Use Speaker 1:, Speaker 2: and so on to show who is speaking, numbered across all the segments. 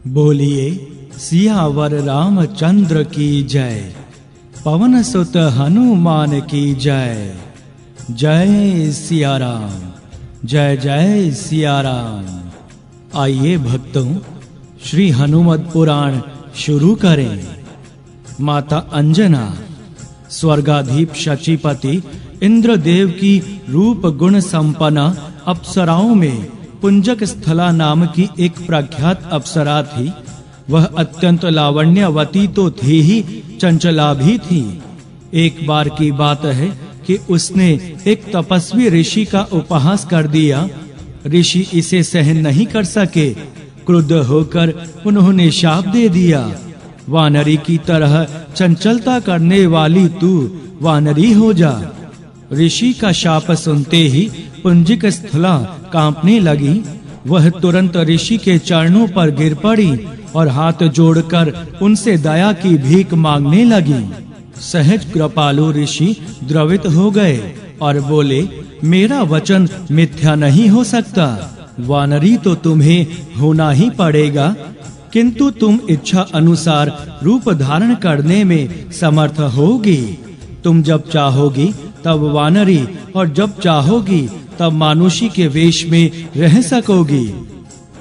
Speaker 1: बोलिए सियावर रामचंद्र की जय, पवन सुत हनुमान की जय। जय सिया राम, जय जय सिया राम। आइए भक्तों, श्री हनुमत पुराण शुरू करें। माता अंजना स्वर्गाधीप शचीपति इंद्रदेव की रूप गुण संपन्न अप्सराओं में पुंजक स्थला नाम की एक प्रख्यात अप्सरा थी। वह अत्यंत लावण्यवती तो थी ही, चंचला भी थी। एक बार की बात है कि उसने एक तपस्वी ऋषि का उपहास कर दिया। ऋषि इसे सहन नहीं कर सके। क्रुद्ध होकर उन्होंने शाप दे दिया, वानरी की तरह चंचलता करने वाली तू वानरी हो जा। ऋषि का शाप सुनते ही पुंजिक स्थला कांपने लगी। वह तुरंत ऋषि के चरणों पर गिर पड़ी और हाथ जोड़कर उनसे दया की भीख मांगने लगी। सहज कृपालु ऋषि द्रवित हो गए और बोले, मेरा वचन मिथ्या नहीं हो सकता। वानरी तो तुम्हें होना ही पड़ेगा, किंतु तुम इच्छा अनुसार रूप धारण करने में समर्थ होगी। तुम जब चाहोगी तब वानरी और जब चाहोगी तब मानुषी के वेश में रह सकोगी।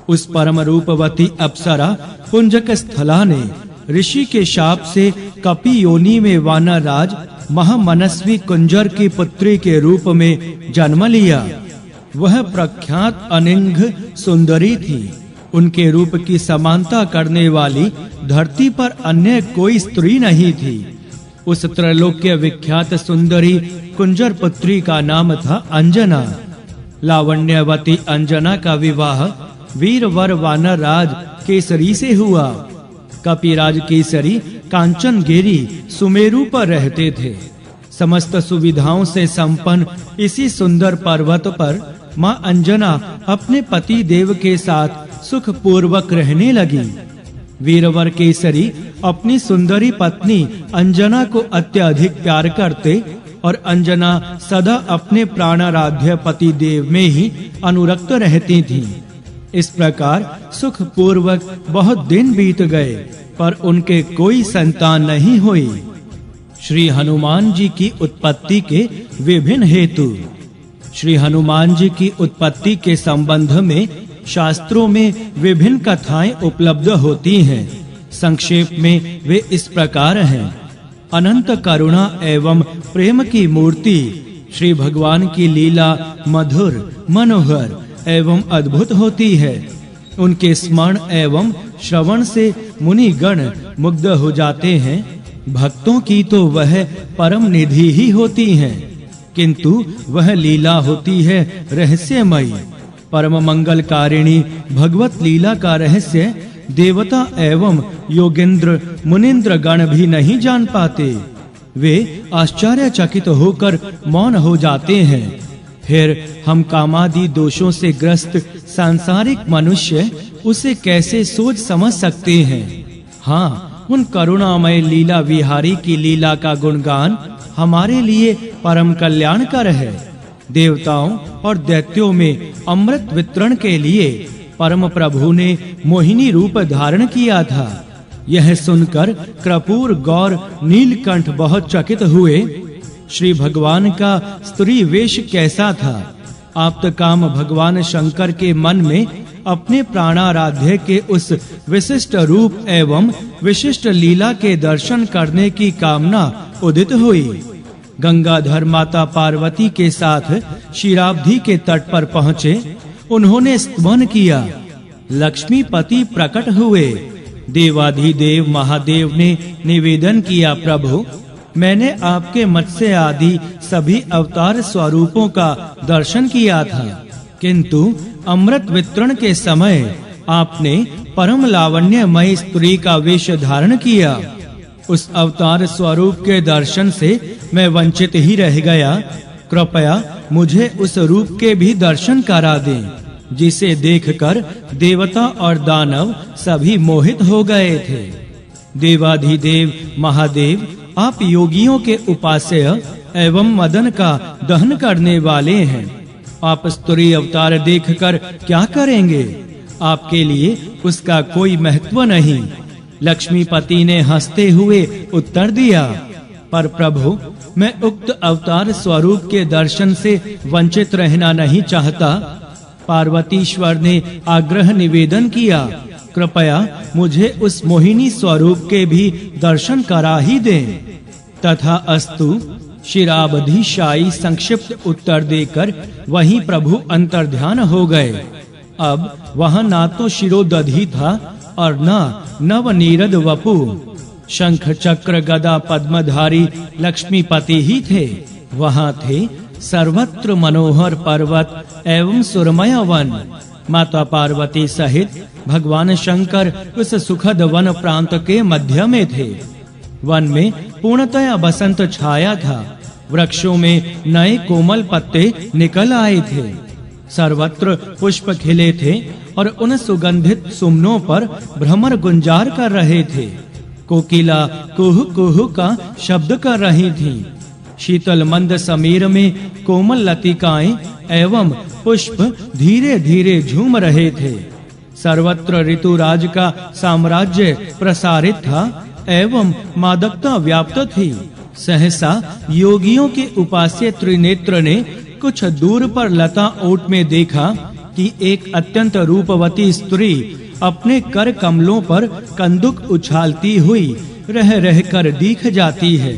Speaker 1: उस परम रूपवती अप्सरा पुंजक स्थला ने ऋषि के शाप से कपि योनि में वानर राज महामनस्वी कुंजर की पुत्री के रूप में जन्म लिया। वह प्रख्यात अनिंघ सुंदरी थी। उनके रूप की समानता करने वाली धरती पर अन्य कोई स्त्री नहीं थी। उस त्रैलोक्य विख्यात सुंदरी कुंजर पुत्री का नाम था अंजना। लावण्यवती अंजना का विवाह वीरवर वानर राज केसरी से हुआ। कपिराज केसरी कांचनगिरी सुमेरु पर रहते थे। समस्त सुविधाओं से संपन्न इसी सुंदर पर्वत पर मां अंजना अपने पति देव के साथ सुख पूर्वक रहने लगी। वीरवर केसरी अपनी सुंदरी पत्नी अंजना को अत्यधिक प्यार करते और अंजना सदा अपने प्राणाराध्य पति देव में ही अनुरक्त रहती थी। इस प्रकार सुख पूर्वक बहुत दिन बीत गए, पर उनके कोई संतान नहीं हुई। श्री हनुमान जी की उत्पत्ति के विभिन्न हेतु। श्री हनुमान जी की उत्पत्ति के संबंध में शास्त्रों में विभिन्न कथाएं उपलब्ध होती हैं। संक्षेप में वे इस प्रकार हैं। अनंत करुणा एवं प्रेम की मूर्ति श्री भगवान की लीला मधुर, मनोहर एवं अद्भुत होती है। उनके स्मरण एवं श्रवण से मुनि गण मुग्ध हो जाते हैं। भक्तों की तो वह परम निधि ही होती है, किंतु वह लीला होती है रहस्यमयी। परम मंगलकारिणी भगवत लीला का रहस्य देवता एवं योगेंद्र मुनिंद्र गण भी नहीं जान पाते। वे आश्चर्यचकित होकर मौन हो जाते हैं। फिर हम कामादि दोषों से ग्रस्त सांसारिक मनुष्य उसे कैसे सोच समझ सकते हैं। हाँ, उन करुणामय लीला विहारी की लीला का गुणगान हमारे लिए परम कल्याणकर है। देवताओं और दैत्यों में अमृत वितरण के लिए परम प्रभु ने मोहिनी रूप धारण किया था। यह सुनकर कर्पूर गौर नीलकंठ बहुत चकित हुए। श्री भगवान का स्त्री वेश कैसा था? आप्तकाम भगवान शंकर के मन में अपने प्राणाराध्य के उस विशिष्ट रूप एवं विशिष्ट लीला के दर्शन करने की कामना उदित हुई। गंगाधर माता पार्वती के साथ क्षीराब्धि के तट पर पहुँचे। उन्होंने स्तवन किया। लक्ष्मीपति प्रकट हुए। देवाधिदेव महादेव ने निवेदन किया, प्रभु, मैंने आपके मत्स्य आदि सभी अवतार स्वरूपों का दर्शन किया था, किंतु अमृत वितरण के समय आपने परम लावण्यमयी स्त्री का वेश धारण किया। उस अवतार स्वरूप के दर्शन से मैं वंचित ही रह गया। कृपया मुझे उस रूप के भी दर्शन करा दें, जिसे देखकर देवता और दानव सभी मोहित हो गए थे। देवाधिदेव महादेव, आप योगियों के उपास्य एवं मदन का दहन करने वाले हैं। आप स्त्री अवतार देखकर क्या करेंगे? आपके लिए उसका कोई महत्व नहीं। लक्ष्मीपति ने हंसते हुए उत्तर दिया, पर प्रभु, मैं उक्त अवतार स्वरूप के दर्शन से वंचित रहना नहीं चाहता। पार्वतीश्वर ने आग्रह निवेदन किया, कृपया मुझे उस मोहिनी स्वरूप के भी दर्शन करा ही दें। तथा अस्तु, शिरावधिशायी संक्षिप्त उत्तर देकर वहीं प्रभु अंतर्ध्यान हो गए। अब वहां ना तो शिरोदधि था और न नवनीरद वपु। शंख चक्र गदा पद्मधारी लक्ष्मीपति ही थे। वहां थे सर्वत्र मनोहर पर्वत एवं सुरमय वन। माता पार्वती सहित भगवान शंकर उस सुखद वन प्रांत के मध्य में थे। वन में पूर्णतया बसंत छाया था। वृक्षों में नए कोमल पत्ते निकल आए थे। सर्वत्र पुष्प खिले थे और उन सुगंधित सुमनों पर भ्रमर गुंजार कर रहे थे। कोकिला कुहू कुहू का शब्द कर रही थी। शीतल मंद समीर में कोमल लतिकाएं एवं पुष्प धीरे धीरे झूम रहे थे। सर्वत्र ऋतुराज का साम्राज्य प्रसारित था एवं मादकता व्याप्त थी। सहसा योगियों के उपास्य त्रिनेत्र ने कुछ दूर पर लता ओट में देखा कि एक अत्यंत रूपवती स्त्री अपने कर कमलों पर कंदुक उछालती हुई रह रहकर दिख जाती है।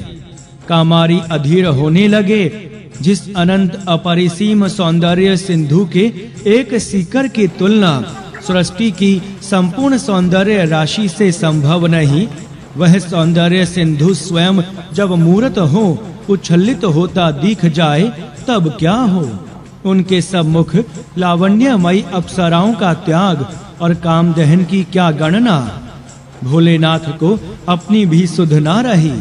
Speaker 1: कामारी अधीर होने लगे। जिस अनंत अपरिसीम सौंदर्य सिंधु के एक सीकर की तुलना सृष्टि की संपूर्ण सौंदर्य राशि से संभव नहीं, वह सौंदर्य सिंधु स्वयं जब मूर्त हो, उच्छलित होता दिख जाए तब क्या हो। उनके सम्मुख लावण्यमयी अप्सराओं का त्याग और कामदहन की क्या गणना। भोलेनाथ को अपनी भी सुध ना रही।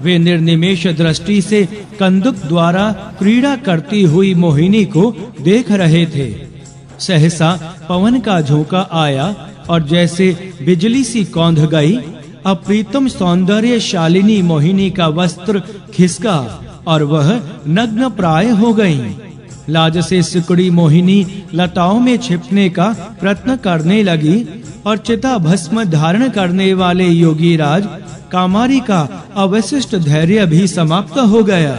Speaker 1: वे निर्निमेष दृष्टि से कंदुक द्वारा क्रीड़ा करती हुई मोहिनी को देख रहे थे। सहसा पवन का झोंका आया और जैसे बिजली सी कौंध गई। अप्रीतम सौंदर्य शालिनी मोहिनी का वस्त्र खिसका और वह नग्न प्राय हो गईं। लाज से सिकुड़ी मोहिनी लताओं में छिपने का प्रयत्न करने लगी और चिता भस्म धारण करने वाले योगी राज कामारी का अवशिष्ट धैर्य भी समाप्त हो गया।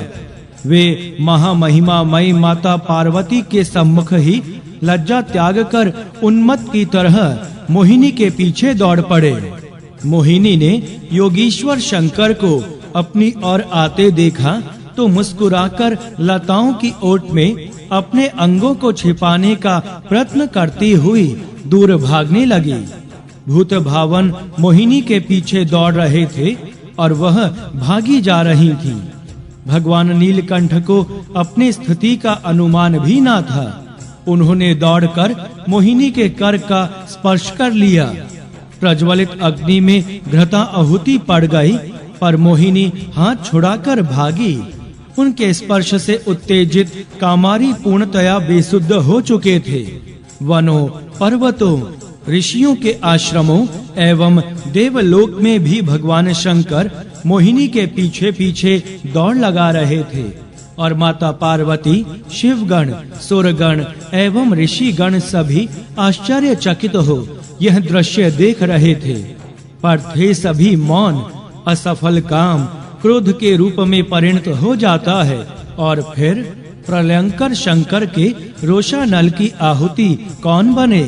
Speaker 1: वे महामहिमामयी माता पार्वती के सम्मुख ही लज्जा त्याग कर उन्मत्त की तरह मोहिनी के पीछे दौड़ पड़े। मोहिनी ने योगीश्वर शंकर को अपनी ओर आते देखा तो मुस्कुराकर लताओं की ओट में अपने अंगों को छिपाने का प्रयत्न करती हुई दूर भागने लगी। भूत भावन मोहिनी के पीछे दौड़ रहे थे और वह भागी जा रही थी। भगवान नीलकंठ को अपनी स्थिति का अनुमान भी ना था। उन्होंने दौड़कर मोहिनी के कर का स्पर्श कर लिया। प्रज्वलित अग्नि में घृता आहुति पड़ गई, पर मोहिनी हाथ छुड़ाकर भागी। उनके स्पर्श से उत्तेजित कामारी पूर्णतया बेसुद्ध हो चुके थे। वनों, पर्वतों, ऋषियों के आश्रमों एवं देवलोक में भी भगवान शंकर मोहिनी के पीछे पीछे दौड़ लगा रहे थे और माता पार्वती, शिवगण, सुरगण एवं ऋषिगण सभी आश्चर्यचकित हो यह दृश्य देख रहे थे, पर थे सभी मौन। असफल काम क्रोध के रूप में परिणत हो जाता है और फिर प्रलयंकर शंकर के रोषानल की आहुति कौन बने।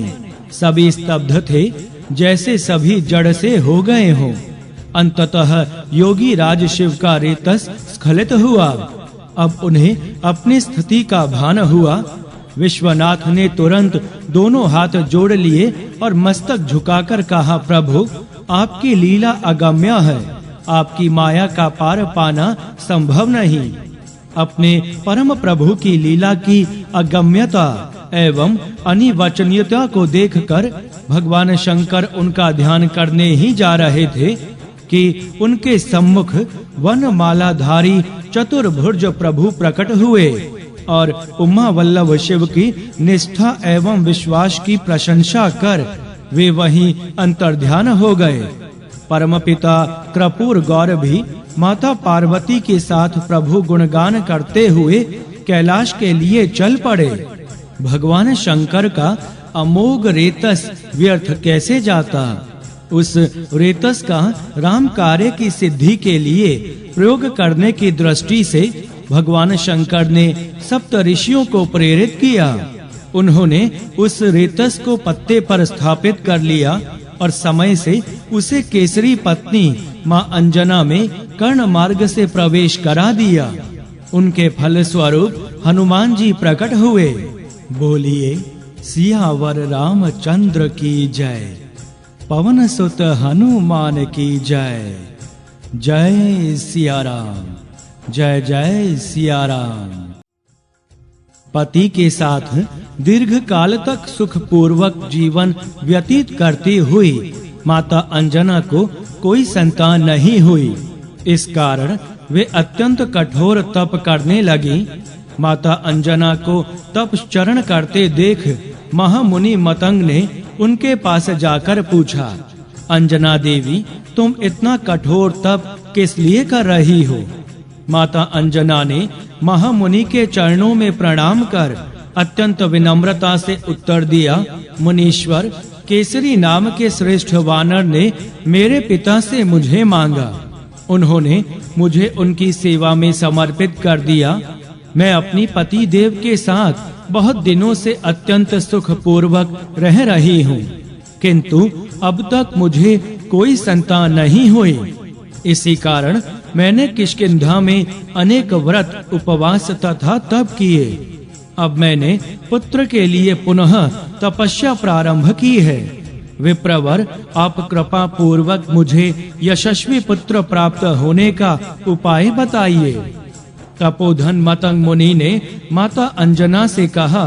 Speaker 1: सभी स्तब्ध थे, जैसे सभी जड़ से हो गए हों। अंततः योगी राज शिव का रेतस स्खलित हुआ। अब उन्हें अपनी स्थिति का भान हुआ। विश्वनाथ ने तुरंत दोनों हाथ जोड़ लिए और मस्तक झुकाकर कहा, प्रभु, आपकी लीला अगम्य है। आपकी माया का पार पाना संभव नहीं। अपने परम प्रभु की लीला की अगम्यता एवं अनिवचनीयता को देखकर भगवान शंकर उनका ध्यान करने ही जा रहे थे कि उनके सम्मुख वनमालाधारी चतुर्भुज प्रभु प्रकट हुए और उमा वल्लभ शिव की निष्ठा एवं विश्वास की प्रशंसा कर वे वहीं अंतर्ध्यान हो गए। परमपिता कृपुर गौर भी माता पार्वती के साथ प्रभु गुणगान करते हुए कैलाश के लिए चल पड़े। भगवान शंकर का अमोघ रेतस व्यर्थ कैसे जाता। उस रेतस का राम कार्य की सिद्धि के लिए प्रयोग करने की दृष्टि से भगवान शंकर ने सप्त ऋषियों को प्रेरित किया। उन्होंने उस रेतस को पत्ते पर स्थापित कर लिया और समय से उसे केसरी पत्नी मां अंजना में कर्ण मार्ग से प्रवेश करा दिया। उनके फल स्वरूप हनुमान जी प्रकट हुए। बोलिए सियावर रामचंद्र की जय, पवन सुत हनुमान की जय। जय सिया राम, जय जय सिया राम। पति के साथ दीर्घ काल तक सुख पूर्वक जीवन व्यतीत करती हुई माता अंजना को कोई संतान नहीं हुई। इस कारण वे अत्यंत कठोर तप करने लगी। माता अंजना को तपश्चरण करते देख महामुनि मतंग ने उनके पास जाकर पूछा, अंजना देवी, तुम इतना कठोर तप किस लिए कर रही हो? माता अंजना ने महामुनि के चरणों में प्रणाम कर अत्यंत विनम्रता से उत्तर दिया, मुनीश्वर, केसरी नाम के श्रेष्ठ वानर ने मेरे पिता से मुझे मांगा। उन्होंने मुझे उनकी सेवा में समर्पित कर दिया। मैं अपनी पति देव के साथ बहुत दिनों से अत्यंत सुख पूर्वक रह रही हूँ, किंतु अब तक मुझे कोई संतान नहीं हुई। इसी कारण मैंने किष्किंधा में अनेक व्रत, उपवास तथा तप किए। अब मैंने पुत्र के लिए पुनः तपस्या प्रारंभ की है। विप्रवर, आप कृपा पूर्वक मुझे यशस्वी पुत्र प्राप्त होने का उपाय बताइए। तपोधन मतंग मुनि ने माता अंजना से कहा,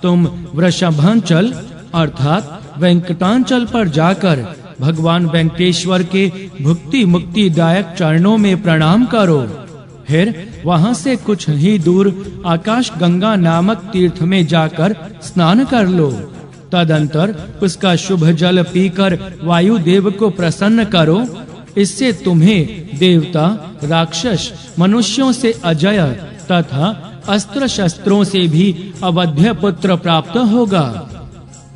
Speaker 1: तुम वृषभांचल अर्थात वेंकटांचल पर जाकर भगवान वेंकटेश्वर के भुक्ति मुक्ति दायक चरणों में प्रणाम करो। फिर वहां से कुछ ही दूर आकाश गंगा नामक तीर्थ में जाकर स्नान कर लो। तदंतर उसका शुभ जल पीकर वायु देव को प्रसन्न करो। इससे तुम्हें देवता, राक्षस, मनुष्यों से अजय तथा अस्त्र शस्त्रों से भी अवध्य पुत्र प्राप्त होगा।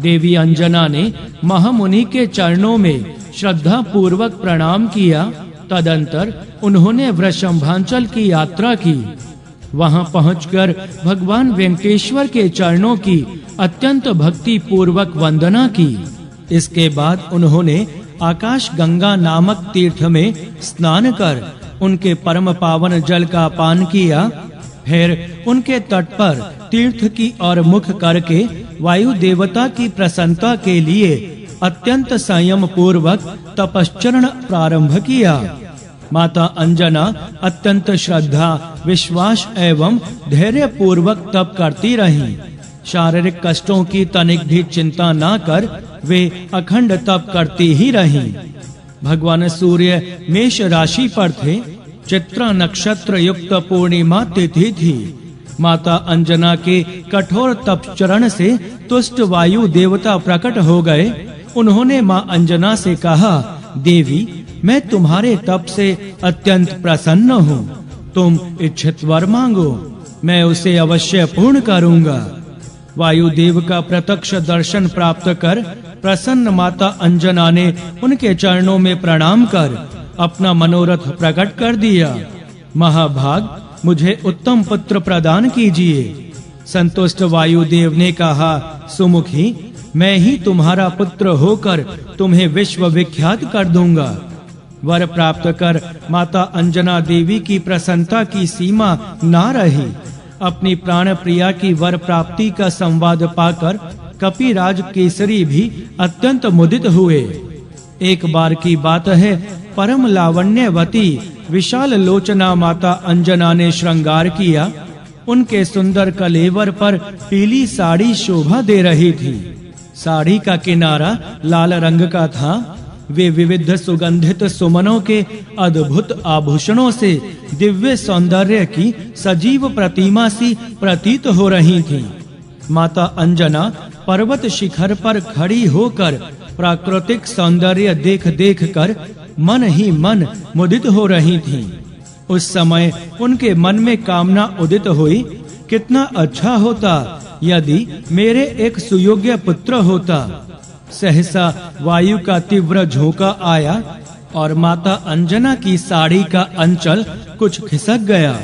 Speaker 1: देवी अंजना ने महामुनि के चरणों में श्रद्धा पूर्वक प्रणाम किया। तदंतर उन्होंने वृषभांचल की यात्रा की। वहां पहुंचकर भगवान वेंकटेश्वर के चरणों की अत्यंत भक्ति पूर्वक वंदना की। इसके बाद उन्होंने आकाश गंगा नामक तीर्थ में स्नान कर उनके परम पावन जल का पान किया। फिर उनके तट पर तीर्थ की ओर मुख करके वायु देवता की प्रसन्नता के लिए अत्यंत संयम पूर्वक तपश्चरण प्रारंभ किया। माता अंजना अत्यंत श्रद्धा, विश्वास एवं धैर्य पूर्वक तप करती रहीं। शारीरिक कष्टों की तनिक भी चिंता न कर वे अखंड तप करती ही रहीं। भगवान सूर्य मेष राशि पर थे। चित्रा नक्षत्र युक्त पूर्णिमा तिथि थी। माता अंजना के कठोर तपचरण से तुष्ट वायु देवता प्रकट हो गए। उन्होंने मां अंजना से कहा, देवी, मैं तुम्हारे तप से अत्यंत प्रसन्न हूँ। तुम इच्छित वर मांगो, मैं उसे अवश्य पूर्ण करूँगा। वायुदेव का प्रत्यक्ष दर्शन प्राप्त कर प्रसन्न माता अंजना ने उनके चरणों में प्रणाम कर अपना मनोरथ प्रकट कर दिया। महाभाग, मुझे उत्तम पुत्र प्रदान कीजिए। संतुष्ट वायुदेव ने कहा, सुमुखी, मैं ही तुम्हारा पुत्र होकर तुम्हें विश्व विख्यात कर दूंगा। वर प्राप्त कर माता अंजना देवी की प्रसन्नता की सीमा ना रही। अपनी प्राण प्रिया की वर प्राप्ति का संवाद पाकर कपिराज केसरी भी अत्यंत मुदित हुए। एक बार की बात है, परम लावण्यवती विशाल लोचना माता अंजना ने श्रृंगार किया। उनके सुंदर कलेवर पर पीली साड़ी शोभा दे रही थी। साड़ी का किनारा लाल रंग का था। वे विविध सुगंधित सुमनों के अद्भुत आभूषणों से दिव्य सौंदर्य की सजीव प्रतिमा सी प्रतीत हो रही थी। माता अंजना पर्वत शिखर पर खड़ी होकर प्राकृतिक सौंदर्य देख देख कर मन ही मन मुदित हो रही थी। उस समय उनके मन में कामना उदित हुई, कितना अच्छा होता यदि मेरे एक सुयोग्य पुत्र होता। सहसा वायु का तीव्र झोंका आया और माता अंजना की साड़ी का अंचल कुछ खिसक गया।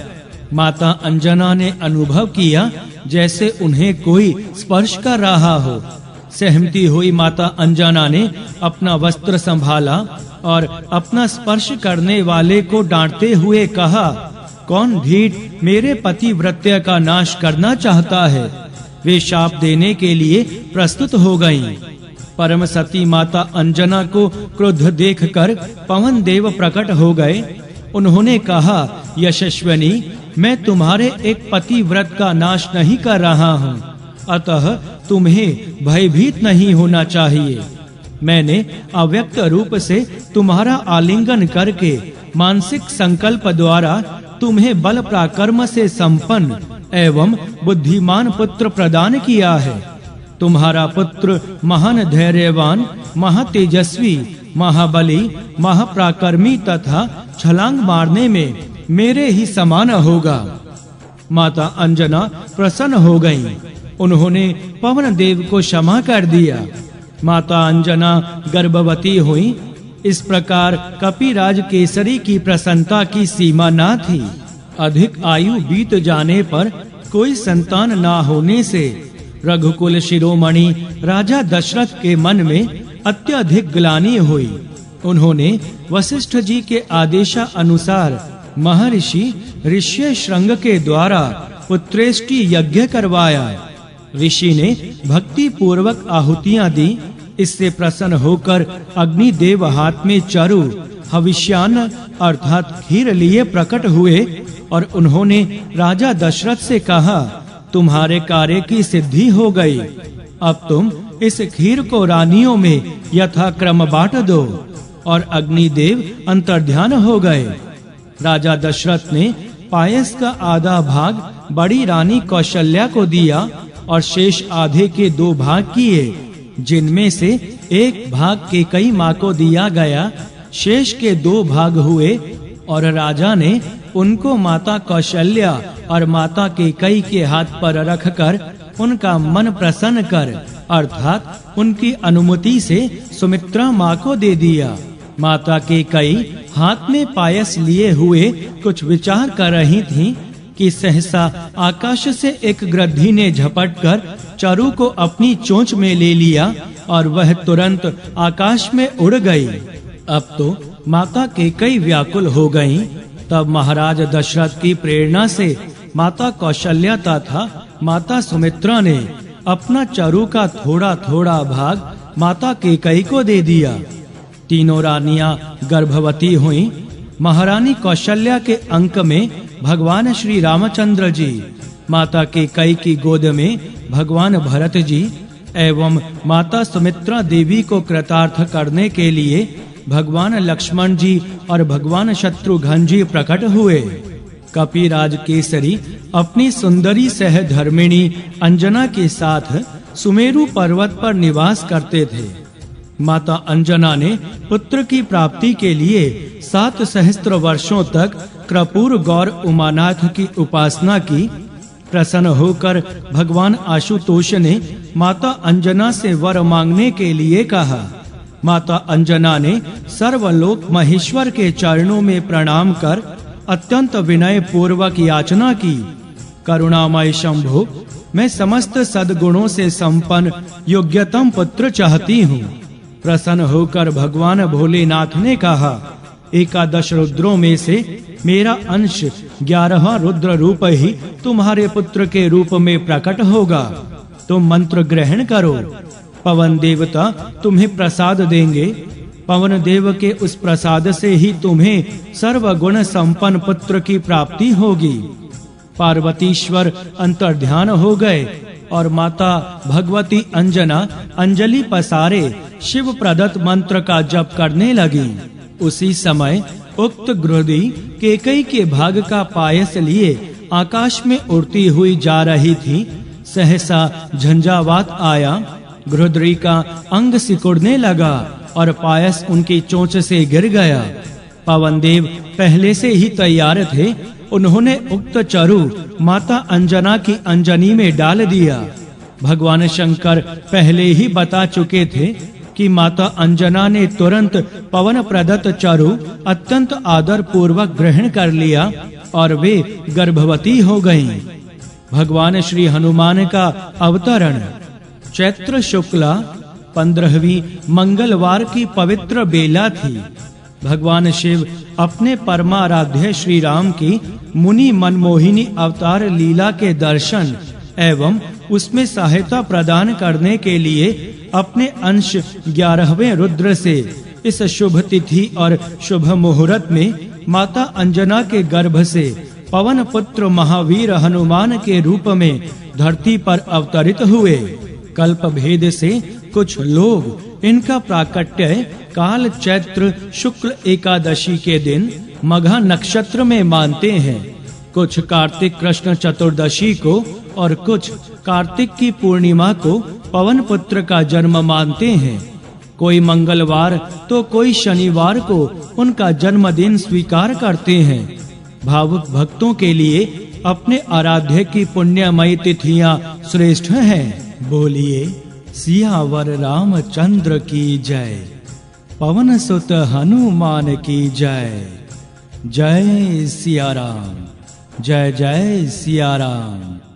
Speaker 1: माता अंजना ने अनुभव किया जैसे उन्हें कोई स्पर्श कर रहा हो। सहमती हुई माता अंजना ने अपना वस्त्र संभाला और अपना स्पर्श करने वाले को डांटते हुए कहा, कौन ढीठ मेरे पतिव्रत्य का नाश करना चाहता है। वे शाप देने के लिए प्रस्तुत हो गईं। परम सती माता अंजना को क्रुद्ध देखकर पवन देव प्रकट हो गए। उन्होंने कहा, यशस्विनी, मैं तुम्हारे एक पतिव्रत का नाश नहीं कर रहा हूँ, अतः तुम्हें भयभीत नहीं होना चाहिए। मैंने अव्यक्त रूप से तुम्हारा आलिंगन करके मानसिक संकल्प द्वारा तुम्हें बल पराक्रम से संपन्न एवं बुद्धिमान पुत्र प्रदान किया है। तुम्हारा पुत्र महान धैर्यवान, महातेजस्वी, महाबली, महापराक्रमी तथा छलांग मारने में मेरे ही समान होगा। माता अंजना प्रसन्न हो गईं। उन्होंने पवन देव को क्षमा कर दिया। माता अंजना गर्भवती हुई। इस प्रकार कपिराज केसरी की प्रसन्नता की सीमा न थी। अधिक आयु बीत जाने पर कोई संतान ना होने से रघुकुल शिरोमणि राजा दशरथ के मन में अत्यधिक ग्लानि हुई। उन्होंने वशिष्ठ जी के आदेशानुसार महर्षि ऋष्य श्रृंग के द्वारा पुत्रेष्टि यज्ञ करवाया। ऋषि ने भक्ति पूर्वक आहुतियां दी। इससे प्रसन्न होकर अग्निदेव हाथ में चरु हविष्यान्न अर्थात खीर लिए प्रकट हुए और उन्होंने राजा दशरथ से कहा, तुम्हारे कार्य की सिद्धि हो गई। अब तुम इस खीर को रानियों में यथाक्रम बांट दो। और अग्निदेव अंतर्ध्यान हो गए। राजा दशरथ ने पायस का आधा भाग बड़ी रानी कौशल्या को दिया और शेष आधे के 2 भाग किए, जिनमें से एक भाग कैकेयी माँ को दिया गया। शेष के 2 भाग हुए और राजा ने उनको माता कौशल्या और माता कैकेयी के हाथ पर रखकर उनका मन प्रसन्न कर अर्थात उनकी अनुमति से सुमित्रा माँ को दे दिया। माता कैकेयी हाथ में पायस लिए हुए कुछ विचार कर रही थीं कि सहसा आकाश से एक गृद्धि ने झपटकर चरु को अपनी चोंच में ले लिया और वह तुरंत आकाश में उड़ गई। अब तो माता कैकेयी व्याकुल हो गईं। तब महाराज दशरथ की प्रेरणा से माता कौशल्या तथा माता सुमित्रा ने अपना चरु का थोड़ा-थोड़ा भाग माता कैकेयी को दे दिया। तीनों रानियां गर्भवती हुईं। महारानी कौशल्या के अंक में भगवान श्री रामचंद्र जी, माता कैकेयी की गोद में भगवान भरत जी एवं माता सुमित्रा देवी को कृतार्थ करने के लिए भगवान लक्ष्मण जी और भगवान शत्रुघ्न जी प्रकट हुए। कपिराज केसरी अपनी सुंदरी सहधर्मिणी अंजना के साथ सुमेरु पर्वत पर निवास करते थे। माता अंजना ने पुत्र की प्राप्ति के लिए 7 सहस्त्र वर्षों तक कर्पूर गौर उमानाथ की उपासना की। प्रसन्न होकर भगवान आशुतोष ने माता अंजना से वर मांगने के लिए कहा। माता अंजना ने सर्वलोक महेश्वर के चरणों में प्रणाम कर अत्यंत विनय पूर्वक याचना की। करुणामय शंभो, मैं समस्त सद्गुणों से संपन्न योग्यतम पुत्र चाहती हूँ। प्रसन्न होकर भगवान भोलेनाथ ने कहा, 11 रुद्रों में से मेरा अंश 11वां रुद्र रूप ही तुम्हारे पुत्र के रूप में प्रकट होगा। तुम मंत्र ग्रहण करो। पवन देवता तुम्हें प्रसाद देंगे। पवन देव के उस प्रसाद से ही तुम्हें सर्वगुण संपन्न पुत्र की प्राप्ति होगी। पार्वतीश्वर अंतर्ध्यान हो गए और माता भगवती अंजना अंजलि पसारे शिव प्रदत्त मंत्र का जप करने लगी। उसी समय उक्त गृहदी कैकेयी के भाग का पायस लिए आकाश में उड़ती हुई जा रही थी। सहसा झंझावात आया। गृहद्री का अंग सिकुड़ने लगा और पायस उनकी चोंच से गिर गया। पवन देव पहले से ही तैयार थे। उन्होंने उक्त चरु माता अंजना की अंजनी में डाल दिया भगवान शंकर पहले ही बता चुके थे कि माता अंजना ने तुरंत पवन प्रदत्त चारु अत्यंत आदर पूर्वक ग्रहण कर लिया और वे गर्भवती हो गईं। भगवान श्री हनुमान का अवतरण चैत्र शुक्ला 15वीं मंगलवार की पवित्र बेला थी। भगवान शिव अपने परमाराध्य श्री राम की मुनि मनमोहिनी अवतार लीला के दर्शन एवं उसमें सहायता प्रदान करने के लिए अपने अंश 11वें रुद्र से इस शुभ तिथि और शुभ मुहूर्त में माता अंजना के गर्भ से पवन पुत्र महावीर हनुमान के रूप में धरती पर अवतरित हुए। कल्प भेद से कुछ लोग इनका प्राकट्य काल चैत्र शुक्ल एकादशी के दिन मघा नक्षत्र में मानते हैं, कुछ कार्तिक कृष्ण चतुर्दशी को और कुछ कार्तिक की पूर्णिमा को पवन पुत्र का जन्म मानते हैं। कोई मंगलवार तो कोई शनिवार को उनका जन्मदिन स्वीकार करते हैं। भावुक भक्तों के लिए अपने आराध्य की पुण्यमयी तिथियां श्रेष्ठ हैं। बोलिए सियावर रामचंद्र की जय, पवन सुत हनुमान की जय। जय सिया राम, जय जय सिया राम।